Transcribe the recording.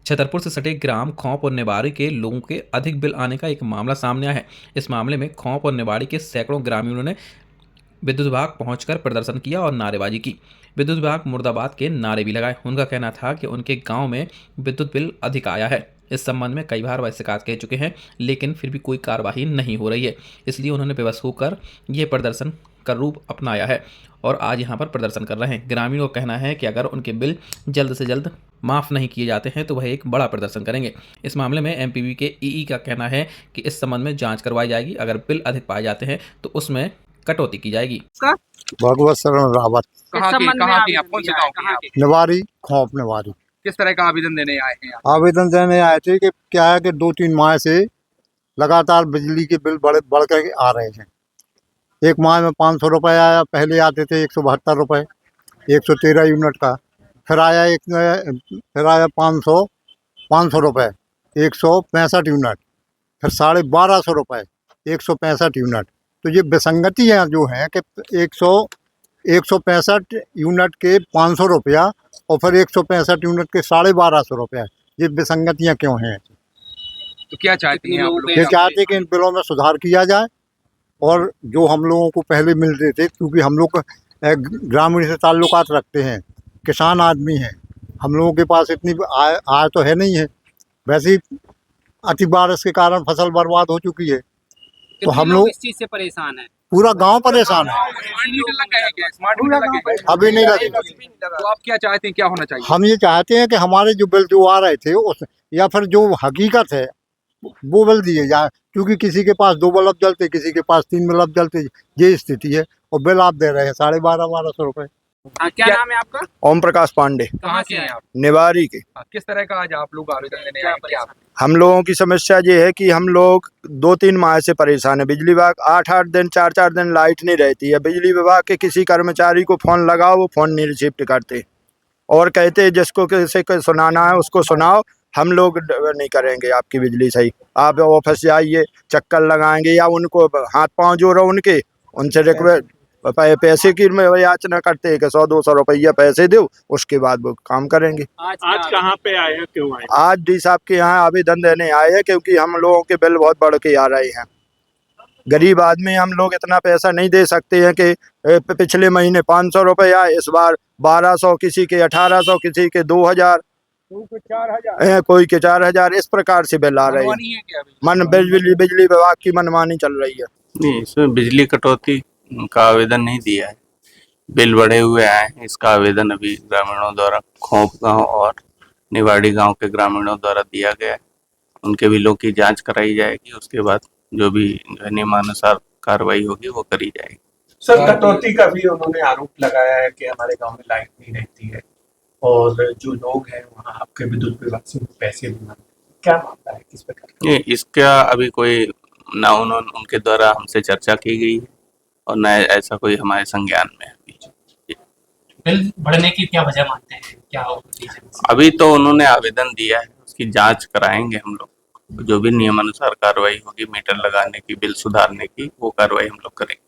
छतरपुर से सटे ग्राम खौंप और निवाड़ी के लोगों के अधिक बिल आने का एक मामला सामने आया है। इस मामले में खौंप और निवाड़ी के सैकड़ों ग्रामीणों ने विद्युत विभाग पहुंचकर प्रदर्शन किया और नारेबाजी की। विद्युत विभाग मुर्दाबाद के नारे भी लगाए। उनका कहना था कि उनके गांव में विद्युत बिल अधिक आया है। इस संबंध में कई बार वह शिकायत कह चुके हैं, लेकिन फिर भी कोई कार्रवाई नहीं हो रही है। इसलिए उन्होंने बेबस होकर ये प्रदर्शन का रूप अपनाया है और आज यहाँ पर प्रदर्शन कर रहे हैं। ग्रामीणों का कहना है कि अगर उनके बिल जल्द से जल्द माफ़ नहीं किए जाते हैं तो वह एक बड़ा प्रदर्शन करेंगे। इस मामले में एमपीवी के ईई का कहना है कि इस संबंध में जांच करवाई जाएगी। अगर बिल अधिक पाए जाते हैं तो उसमें कटौती की जाएगी। भगवत शरण रावत। कहाँ की आप? कौन से गाँव के हैं? निवाड़ी खौफ निवाड़ी। किस तरह का आवेदन देने आए हैं? आवेदन देने आए थे कि क्या है कि 2-3 माह से लगातार बिजली के बिल बढ़ कर आ रहे हैं। एक माह में 500 रुपये आया, पहले आते थे 172 रुपये 113 यूनिट का। फिर आया 500 रुपये 165 यूनिट, फिर 1250 रुपये 165 यूनिट। तो ये विसंगतियाँ जो हैं कि 165 यूनिट के 500 रुपया और फिर 165 यूनिट के 1250 रुपया, ये विसंगतियाँ क्यों हैं? तो क्या चाहती हैं आप लोग? ये चाहते हैं कि इन बिलों में सुधार किया जाए और जो हम लोगों को पहले मिल रहे थे, क्योंकि हम लोग ग्रामीण से ताल्लुकात रखते हैं, किसान आदमी हैं, हम लोगों के पास इतनी आय तो है नहीं है। वैसे ही अति बारिश के कारण फसल बर्बाद हो चुकी है, तो हम लोग इस चीज से परेशान है। पूरा गांव परेशान है। स्मार्ट मीटर लगे हैं? अभी नहीं लगे। तो आप क्या चाहते हैं, क्या होना चाहिए? हम ये चाहते हैं कि हमारे जो बिल जो आ रहे थे उस या फिर जो हकीकत है वो बिल दिए जाए, क्योंकि किसी के पास 2 बल्ब जलते, किसी के पास 3 बल्ब जलते, ये स्थिति है और बिल आप दे रहे हैं 1250 रुपये। क्या नाम है आपका? ओम प्रकाश पांडे, कहाँ के हैं आप? निवाड़ी के। किस तरह का आज आप लोग आवेदन देने आए हैं? क्या हम लोगों की समस्या ये है कि हम लोग 2-3 माह से परेशान है। बिजली विभाग 8-8 दिन 4-4 दिन लाइट नहीं रहती है। बिजली विभाग के किसी कर्मचारी को फ़ोन लगाओ, वो फ़ोन नहीं रिसीव करते और कहते हैं जिसको किसी को सुनाना है उसको सुनाओ, हम लोग नहीं करेंगे आपकी बिजली सही। आप ऑफिस जाइए, चक्कर लगाएंगे या उनको हाथ पांव जोड़ो उनके, उनसे रिक्वेस्ट पैसे की याचना करते हैं कि 100-200 रुपया पैसे दो, उसके बाद वो काम करेंगे। आज कहाँ पे आए हैं, क्यों आए? आज डी साहब के यहाँ आवेदन देने आए हैं क्योंकि हम लोगों के बिल बहुत बढ़ के आ रहे हैं। गरीब आदमी हम लोग इतना पैसा नहीं दे सकते हैं कि पिछले महीने 500 रुपया, इस बार 1200, किसी के 1800, किसी के 2000, कोई के 4000, इस प्रकार से बिल आ रहे हैं। बिजली विभाग की मनमानी चल रही है। नहीं, इसमें बिजली कटौती का आवेदन नहीं दिया है। बिल बढ़े हुए आए हैं, इसका आवेदन अभी ग्रामीणों द्वारा खौंप गांव और निवाड़ी गांव के ग्रामीणों द्वारा दिया गया है। उनके बिलों की जांच कराई जाएगी, उसके बाद जो भी नियमानुसार कार्रवाई होगी वो करी जाएगी। सर, कटौती का भी उन्होंने आरोप लगाया है कि हमारे गांव में लाइट नहीं रहती है और जो लोग हैं वहाँ आपके विद्युत विभाग से पैसे देना, क्या मामला है, किस प्रकार? ये इसका अभी कोई ना उनके द्वारा हमसे चर्चा की गई है और न ऐसा कोई हमारे संज्ञान में है। बिल बढ़ने की क्या वजह मानते हैं, क्या अभी तो उन्होंने आवेदन दिया है, उसकी जांच कराएंगे हम लोग। जो भी नियमानुसार कार्रवाई होगी मीटर लगाने की, बिल सुधारने की, वो कार्रवाई हम लोग करेंगे।